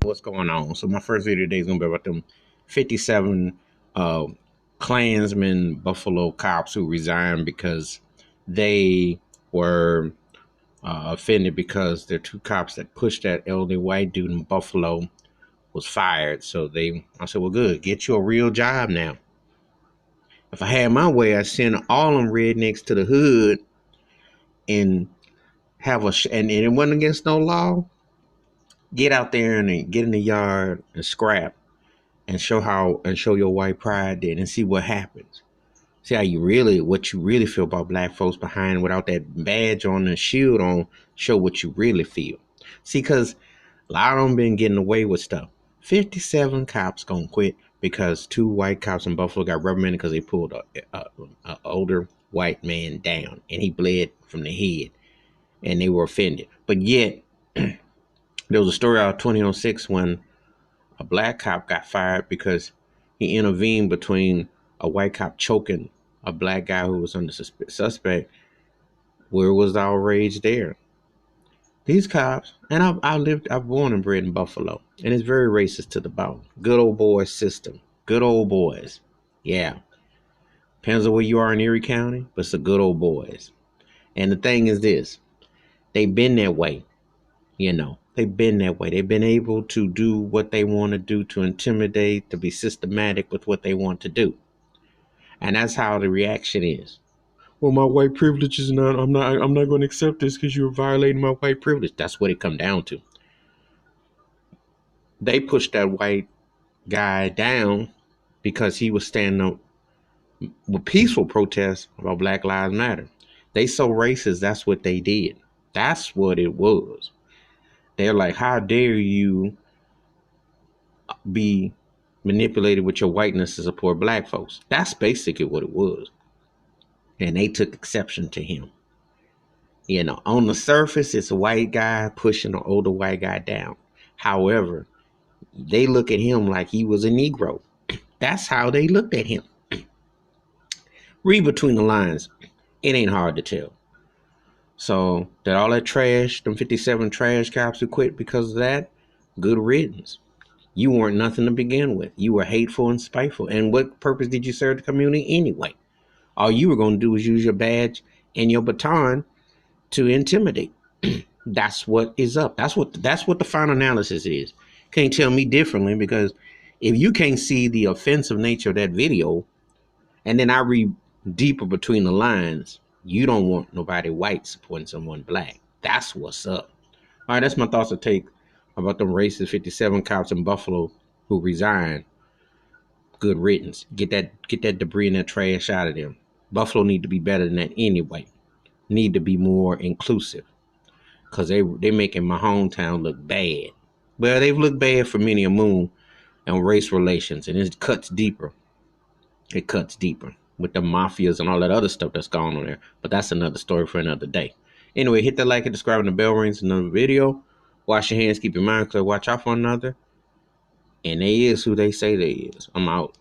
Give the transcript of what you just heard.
What's going on? So my first video today is gonna be about them 57 uh Klansmen Buffalo cops who resigned because they were offended because their two cops that pushed that elderly white dude in Buffalo was fired. So I said, well, good, get you a real job now. If I had my way, I'd send all them rednecks to the hood and and it wasn't against no law. Get out there and get in the yard and scrap and show your white pride then and see what happens. See how what you really feel about black folks behind without that badge on and shield on. Show what you really feel. See, because a lot of them been getting away with stuff. 57 cops gonna quit because two white cops in Buffalo got reprimanded because they pulled a older white man down and he bled from the head and they were offended. But yet there was a story out of 2006 when a black cop got fired because he intervened between a white cop choking a black guy who was under suspect. Where was the outrage there? These cops, and I've born and bred in Buffalo, and it's very racist to the bone. Good old boy system. Good old boys. Yeah. Depends on where you are in Erie County, but it's the good old boys. And the thing is this, they've been that way, They've been that way. They've been able to do what they want to do, to intimidate, to be systematic with what they want to do. And that's how the reaction is. Well, my white privilege is not, I'm not going to accept this because you're violating my white privilege. That's what it come down to. They pushed that white guy down because he was standing up with peaceful protests about Black Lives Matter. They so racist, that's what they did. That's what it was. They're like, how dare you be manipulated with your whiteness to support black folks? That's basically what it was. And they took exception to him. On the surface, it's a white guy pushing an older white guy down. However, they look at him like he was a Negro. That's how they looked at him. Read between the lines. It ain't hard to tell. So that all that trash, them 57 trash cops who quit because of that, good riddance. You weren't nothing to begin with. You were hateful and spiteful. And what purpose did you serve the community anyway? All you were going to do was use your badge and your baton to intimidate. That's what is up. That's what the final analysis is. Can't tell me differently, because if you can't see the offensive nature of that video, and then I read deeper between the lines, you don't want nobody white supporting someone black. That's what's up. All right, that's my thoughts to take about them racist 57 cops in Buffalo who resigned. Good riddance. Get that debris and that trash out of them. Buffalo need to be better than that anyway. Need to be more inclusive, because they're making my hometown look bad. Well, they've looked bad for many a moon on race relations, and it cuts deeper. It cuts deeper with the mafias and all that other stuff that's going on there. But that's another story for another day. Anyway, hit that like and subscribe, and the bell rings. Another video. Wash your hands, keep your mind clear, watch out for one another. And they is who they say they is. I'm out.